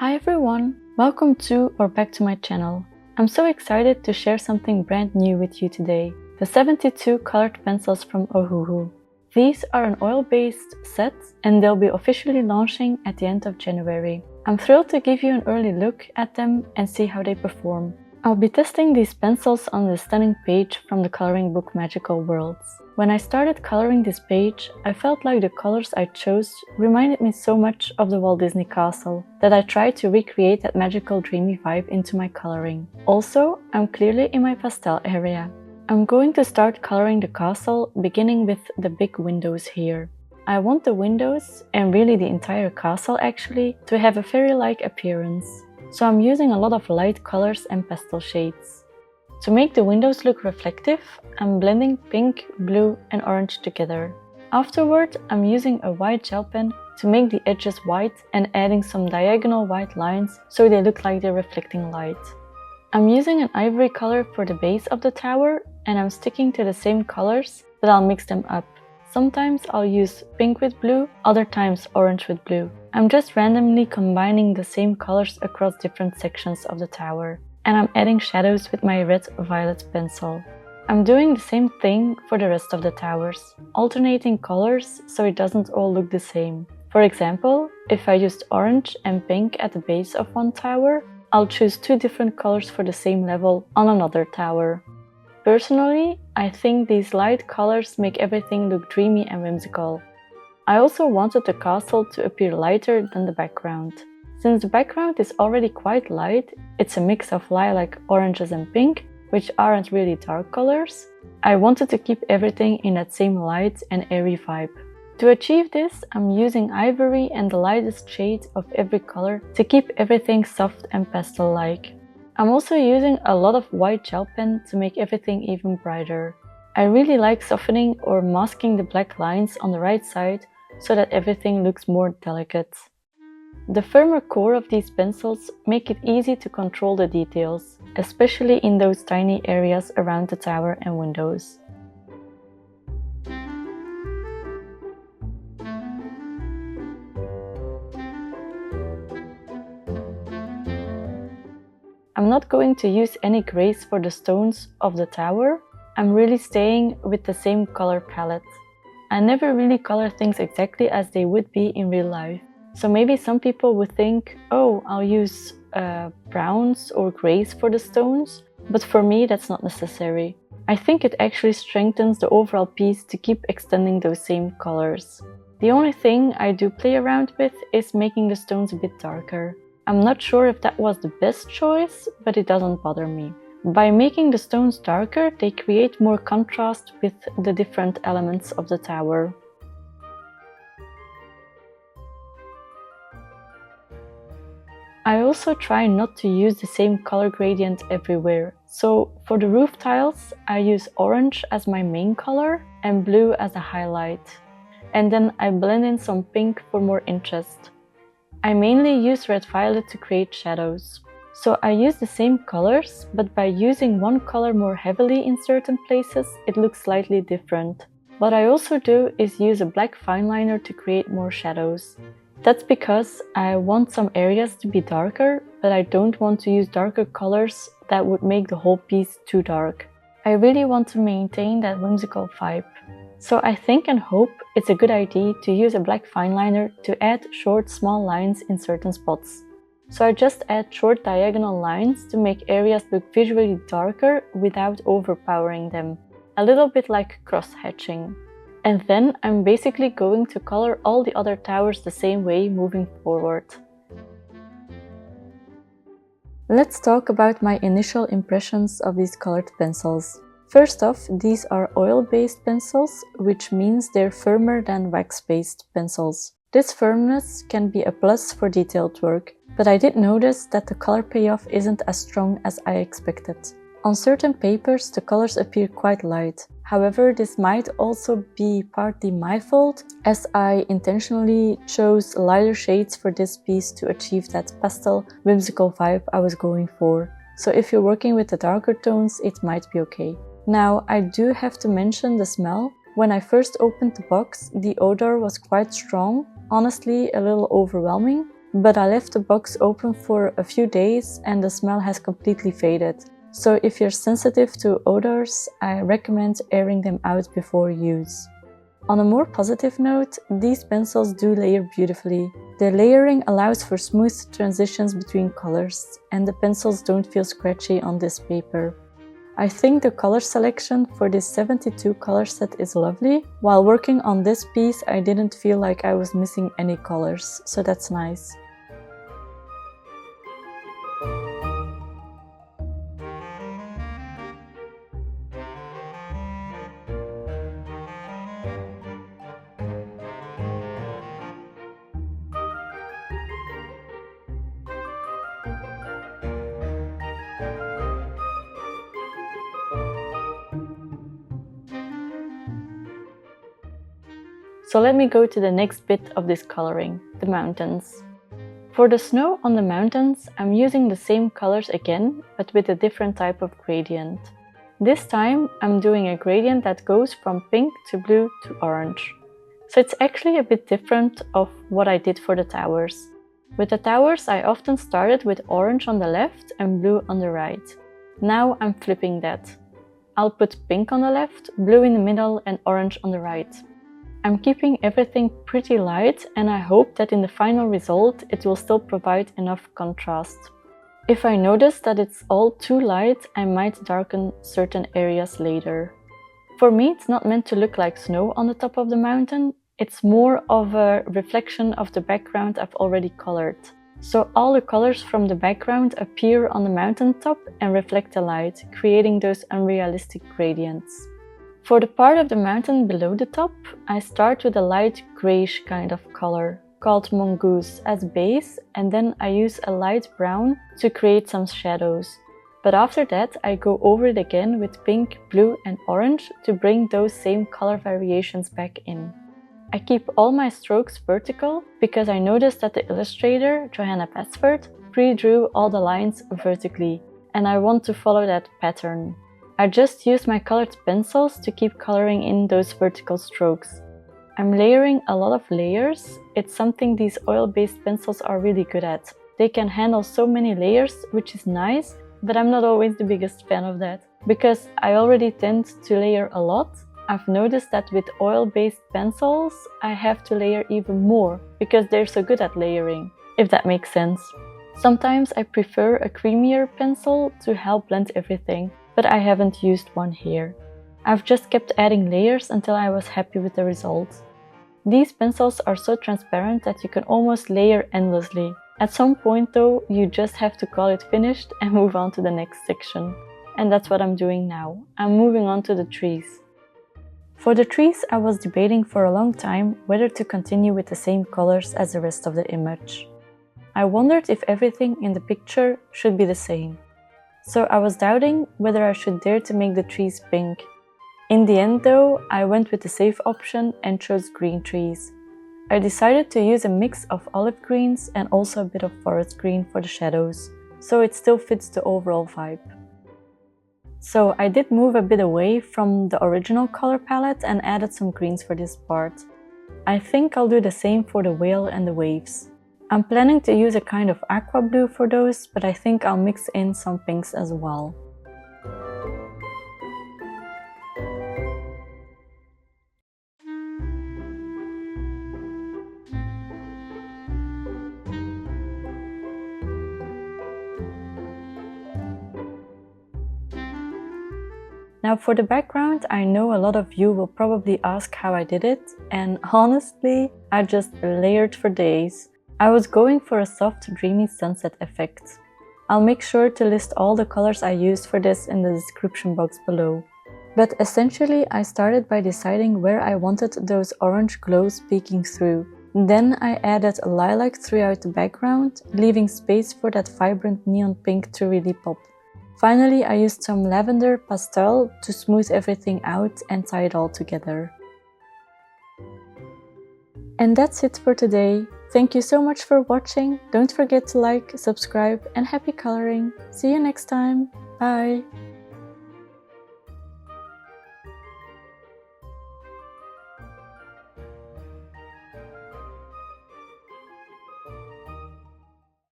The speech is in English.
Hi everyone, welcome to or back to my channel. I'm so excited to share something brand new with you today, the 72 colored pencils from Ohuhu. These are an oil-based set and they'll be officially launching at the end of January. I'm thrilled to give you an early look at them and see how they perform. I'll be testing these pencils on the stunning page from the coloring book Magical Worlds. When I started coloring this page, I felt like the colors I chose reminded me so much of the Walt Disney Castle that I tried to recreate that magical dreamy vibe into my coloring. Also, I'm clearly in my pastel area. I'm going to start coloring the castle, beginning with the big windows here. I want the windows, and really the entire castle actually, to have a fairy-like appearance. So I'm using a lot of light colors and pastel shades. To make the windows look reflective, I'm blending pink, blue and orange together. Afterward, I'm using a white gel pen to make the edges white and adding some diagonal white lines so they look like they're reflecting light. I'm using an ivory color for the base of the tower and I'm sticking to the same colors, but I'll mix them up. Sometimes I'll use pink with blue, other times orange with blue. I'm just randomly combining the same colors across different sections of the tower. And I'm adding shadows with my red-violet pencil. I'm doing the same thing for the rest of the towers, alternating colors so it doesn't all look the same. For example, if I used orange and pink at the base of one tower, I'll choose two different colors for the same level on another tower. Personally, I think these light colors make everything look dreamy and whimsical. I also wanted the castle to appear lighter than the background. Since the background is already quite light, it's a mix of lilac, oranges and pink, which aren't really dark colors, I wanted to keep everything in that same light and airy vibe. To achieve this, I'm using ivory and the lightest shade of every color to keep everything soft and pastel-like. I'm also using a lot of white gel pen to make everything even brighter. I really like softening or masking the black lines on the right side so that everything looks more delicate. The firmer core of these pencils make it easy to control the details, especially in those tiny areas around the tower and windows. I'm not going to use any grays for the stones of the tower. I'm really staying with the same color palette. I never really color things exactly as they would be in real life. So maybe some people would think, oh, I'll use browns or grays for the stones, but for me that's not necessary. I think it actually strengthens the overall piece to keep extending those same colors. The only thing I do play around with is making the stones a bit darker. I'm not sure if that was the best choice, but it doesn't bother me. By making the stones darker, they create more contrast with the different elements of the tower. I also try not to use the same color gradient everywhere. So for the roof tiles, I use orange as my main color and blue as a highlight. And then I blend in some pink for more interest. I mainly use red-violet to create shadows. So I use the same colors, but by using one color more heavily in certain places, it looks slightly different. What I also do is use a black fine liner to create more shadows. That's because I want some areas to be darker, but I don't want to use darker colors that would make the whole piece too dark. I really want to maintain that whimsical vibe. So I think and hope it's a good idea to use a black fine liner to add short, small lines in certain spots. So I just add short diagonal lines to make areas look visually darker without overpowering them. A little bit like cross-hatching. And then I'm basically going to color all the other towers the same way moving forward. Let's talk about my initial impressions of these colored pencils. First off, these are oil-based pencils, which means they're firmer than wax-based pencils. This firmness can be a plus for detailed work, but I did notice that the color payoff isn't as strong as I expected. On certain papers, the colors appear quite light. However, this might also be partly my fault, as I intentionally chose lighter shades for this piece to achieve that pastel, whimsical vibe I was going for. So if you're working with the darker tones, it might be okay. Now, I do have to mention the smell. When I first opened the box, the odor was quite strong, honestly a little overwhelming. but I left the box open for a few days and the smell has completely faded. So if you're sensitive to odors, I recommend airing them out before use. On a more positive note, these pencils do layer beautifully. The layering allows for smooth transitions between colors, and the pencils don't feel scratchy on this paper. I think the color selection for this 72 color set is lovely. While working on this piece, I didn't feel like I was missing any colors, so that's nice. So let me go to the next bit of this coloring, the mountains. For the snow on the mountains, I'm using the same colors again, but with a different type of gradient. This time, I'm doing a gradient that goes from pink to blue to orange. So it's actually a bit different of what I did for the towers. With the towers, I often started with orange on the left and blue on the right. Now I'm flipping that. I'll put pink on the left, blue in the middle and orange on the right. I'm keeping everything pretty light and I hope that in the final result it will still provide enough contrast. If I notice that it's all too light, I might darken certain areas later. For me, it's not meant to look like snow on the top of the mountain, it's more of a reflection of the background I've already colored. So all the colors from the background appear on the mountaintop and reflect the light, creating those unrealistic gradients. For the part of the mountain below the top, I start with a light greyish kind of color, called mongoose, as base, and then I use a light brown to create some shadows. But after that, I go over it again with pink, blue and orange to bring those same color variations back in. I keep all my strokes vertical because I noticed that the illustrator, Johanna Basford, pre-drew all the lines vertically, and I want to follow that pattern. I just use my colored pencils to keep coloring in those vertical strokes. I'm layering a lot of layers. It's something these oil-based pencils are really good at. They can handle so many layers, which is nice, but I'm not always the biggest fan of that. Because I already tend to layer a lot, I've noticed that with oil-based pencils, I have to layer even more, because they're so good at layering, if that makes sense. Sometimes I prefer a creamier pencil to help blend everything, but I haven't used one here. I've just kept adding layers until I was happy with the result. These pencils are so transparent that you can almost layer endlessly. At some point though, you just have to call it finished and move on to the next section. And that's what I'm doing now. I'm moving on to the trees. For the trees, I was debating for a long time whether to continue with the same colors as the rest of the image. I wondered if everything in the picture should be the same. So I was doubting whether I should dare to make the trees pink. In the end though, I went with the safe option and chose green trees. I decided to use a mix of olive greens and also a bit of forest green for the shadows, so it still fits the overall vibe. So I did move a bit away from the original color palette and added some greens for this part. I think I'll do the same for the whale and the waves. I'm planning to use a kind of aqua blue for those, but I think I'll mix in some pinks as well. Now for the background, I know a lot of you will probably ask how I did it, and honestly, I just layered for days. I was going for a soft, dreamy sunset effect. I'll make sure to list all the colors I used for this in the description box below. But essentially, I started by deciding where I wanted those orange glows peeking through. Then I added lilac throughout the background, leaving space for that vibrant neon pink to really pop. Finally, I used some lavender pastel to smooth everything out and tie it all together. And that's it for today. Thank you so much for watching. Don't forget to like, subscribe, and happy coloring. See you next time. Bye!